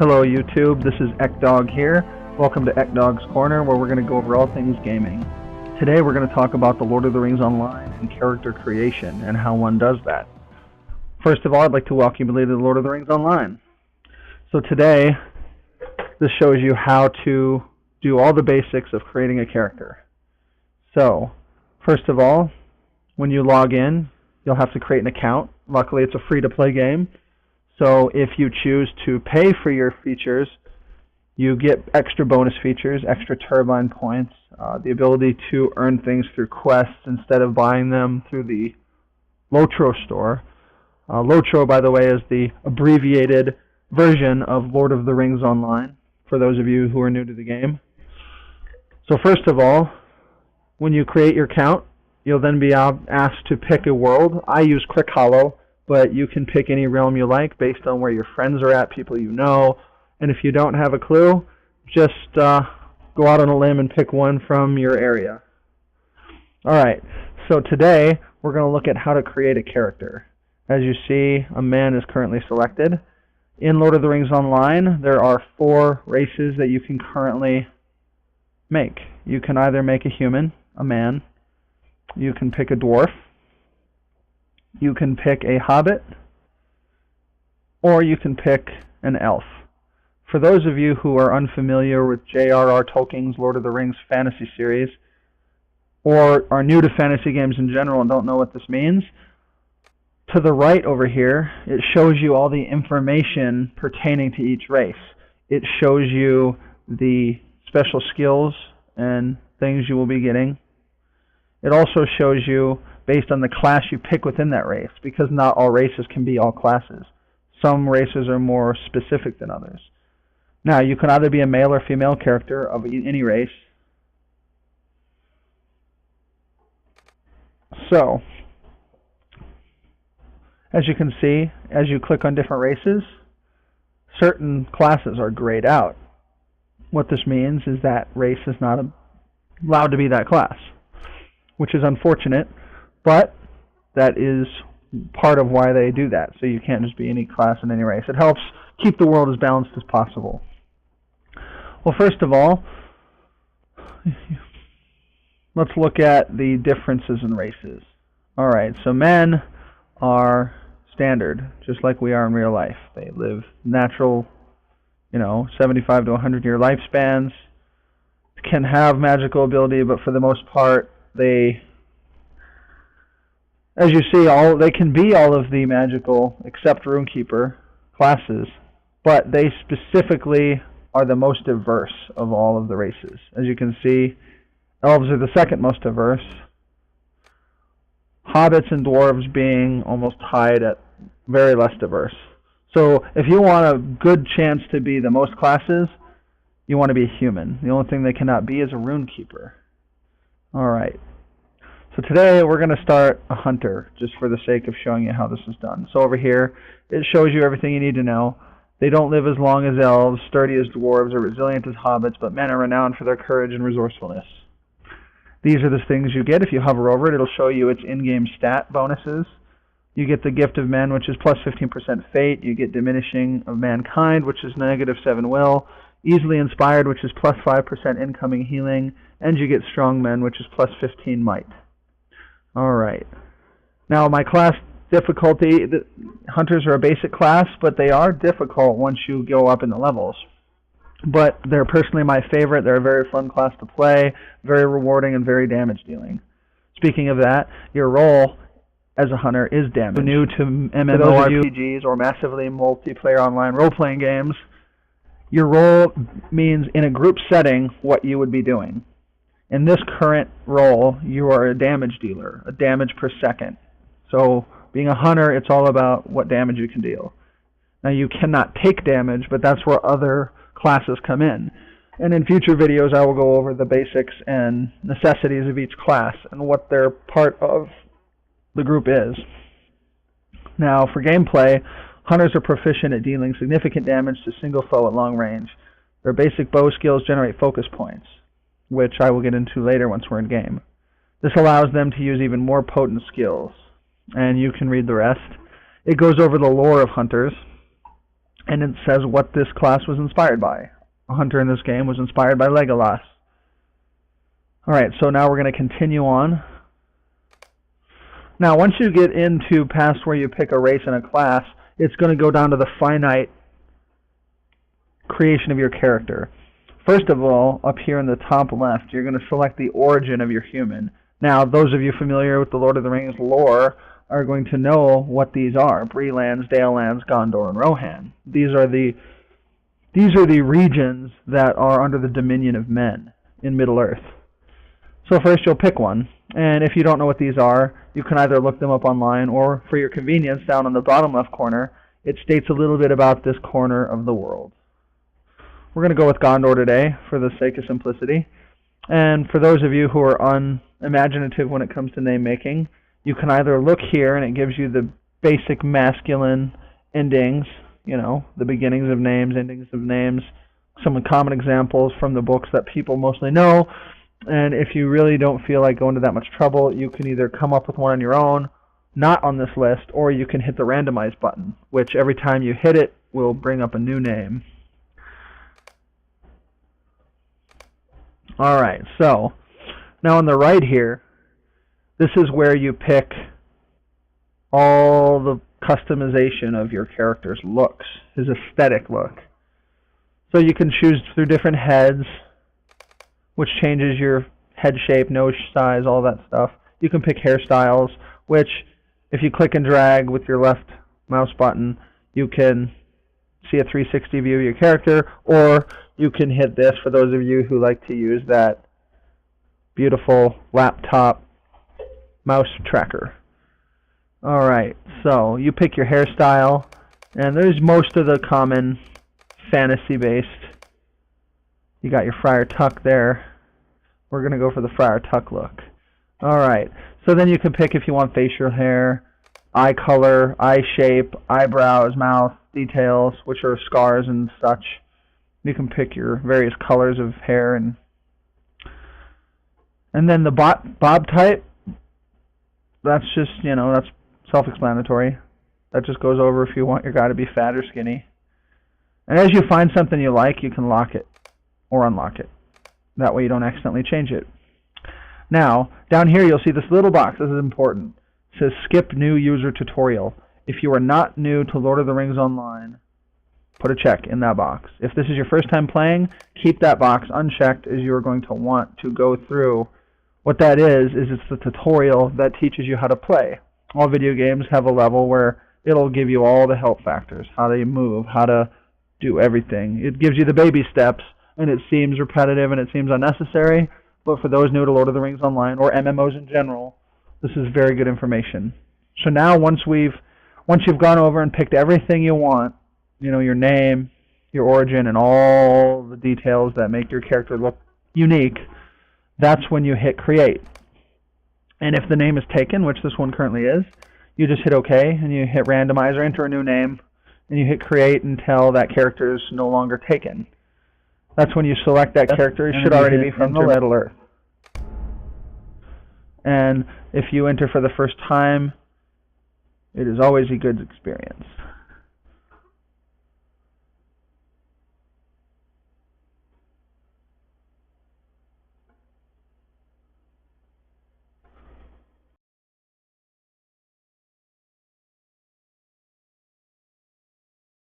Hello YouTube, this is Ekdog here. Welcome to Ekdog's Corner, where we're going to go over all things gaming. Today we're going to talk about the Lord of the Rings Online and character creation and how one does that. First of all, I'd like to welcome you to the Lord of the Rings Online. So today, this shows you how to do all the basics of creating a character. So, first of all, when you log in, you'll have to create an account. Luckily, it's a free-to-play game. So if you choose to pay for your features, you get extra bonus features, extra turbine points, the ability to earn things through quests instead of buying them through the LOTRO store. LOTRO, by the way, is the abbreviated version of Lord of the Rings Online, for those of you who are new to the game. So first of all, when you create your account, you'll then be asked to pick a world. I use Crick Hollow, but you can pick any realm you like based on where your friends are at, people you know. And if you don't have a clue, just go out on a limb and pick one from your area. Alright, so today we're going to look at how to create a character. As you see, a man is currently selected. In Lord of the Rings Online, there are 4 races that you can currently make. You can either make a human, a man, you can pick a dwarf, you can pick a hobbit, or you can pick an elf. For those of you who are unfamiliar with J.R.R. Tolkien's Lord of the Rings fantasy series, or are new to fantasy games in general and don't know what this means, to the right over here, it shows you all the information pertaining to each race. It shows you the special skills and things you will be getting. It also shows you based on the class you pick within that race, because not all races can be all classes. Some races are more specific than others. Now, you can either be a male or female character of any race. So, as you can see, as you click on different races, certain classes are grayed out. What this means is that race is not allowed to be that class, which is unfortunate, but that is part of why they do that. So you can't just be any class in any race. It helps keep the world as balanced as possible. Well, first of all, let's look at the differences in races. Alright, so men are standard, just like we are in real life. They live natural, 75 to 100 year lifespans, can have magical ability, but for the most part, as you see, they can be all of the magical, except Runekeeper classes, but they specifically are the most diverse of all of the races. As you can see, elves are the second most diverse, hobbits and dwarves being almost tied at very less diverse. So if you want a good chance to be the most classes, you want to be a human. The only thing they cannot be is a Runekeeper. Alright. So today we're going to start a hunter, just for the sake of showing you how this is done. So over here, it shows you everything you need to know. They don't live as long as elves, sturdy as dwarves, or resilient as hobbits, but men are renowned for their courage and resourcefulness. These are the things you get. If you hover over it, it'll show you its in-game stat bonuses. You get the Gift of Men, which is plus 15% fate. You get Diminishing of Mankind, which is negative 7 will. Easily Inspired, which is plus 5% incoming healing. And you get Strong Men, which is plus 15 might. Alright. Now, my class difficulty, the hunters are a basic class, but they are difficult once you go up in the levels. But they're personally my favorite. They're a very fun class to play, very rewarding, and very damage dealing. Speaking of that, your role as a hunter is damage. New to MMORPGs or massively multiplayer online role-playing games, your role means in a group setting what you would be doing. In this current role, you are a damage dealer, a damage per second. So, being a hunter, it's all about what damage you can deal. Now, you cannot take damage, but that's where other classes come in. And in future videos, I will go over the basics and necessities of each class and what their part of the group is. Now, for gameplay, hunters are proficient at dealing significant damage to single foe at long range. Their basic bow skills generate focus points, which I will get into later once we're in game. This allows them to use even more potent skills, and you can read the rest. It goes over the lore of hunters, and it says what this class was inspired by. A hunter in this game was inspired by Legolas. Alright, so now we're going to continue on. Now, once you get into past where you pick a race and a class, it's going to go down to the finite creation of your character. First of all, up here in the top left, you're going to select the origin of your human. Now, those of you familiar with the Lord of the Rings lore are going to know what these are. Breelands, Dalelands, Gondor, and Rohan. These are the regions that are under the dominion of men in Middle-earth. So first you'll pick one, and if you don't know what these are, you can either look them up online, or for your convenience, down on the bottom left corner, it states a little bit about this corner of the world. We're going to go with Gondor today for the sake of simplicity. And for those of you who are unimaginative when it comes to name making, you can either look here and it gives you the basic masculine endings, you know, the beginnings of names, endings of names, some common examples from the books that people mostly know. And if you really don't feel like going to that much trouble, you can either come up with one on your own, not on this list, or you can hit the randomize button, which every time you hit it will bring up a new name. Alright, so now on the right here, this is where you pick all the customization of your character's looks, his aesthetic look. So you can choose through different heads, which changes your head shape, nose size, all that stuff. You can pick hairstyles, which if you click and drag with your left mouse button, you can see a 360 view of your character, or you can hit this for those of you who like to use that beautiful laptop mouse tracker. Alright, so you pick your hairstyle, and there's most of the common fantasy-based. You got your Friar Tuck there. We're going to go for the Friar Tuck look. Alright, so then you can pick if you want facial hair, eye color, eye shape, eyebrows, mouth details, which are scars and such. You can pick your various colors of hair, and then the bob type, that's just, you know, that's self-explanatory. That just goes over if you want your guy to be fat or skinny. And as you find something you like, you can lock it or unlock it. That way you don't accidentally change it. Now, down here you'll see this little box. This is important. It says skip new user tutorial. If you are not new to Lord of the Rings Online, put a check in that box. If this is your first time playing, keep that box unchecked, as you are going to want to go through. What that is it's the tutorial that teaches you how to play. All video games have a level where it'll give you all the help factors, how to move, how to do everything. It gives you the baby steps, and it seems repetitive and it seems unnecessary, but for those new to Lord of the Rings Online, or MMOs in general, this is very good information. So now once you've gone over and picked everything you want, you know, your name, your origin, and all the details that make your character look unique, that's when you hit create. And if the name is taken, which this one currently is, you just hit OK, and you hit randomize or enter a new name, and you hit create until that character is no longer taken. That's when you select that character. It should already be from the Middle-earth. And if you enter for the first time, it is always a good experience.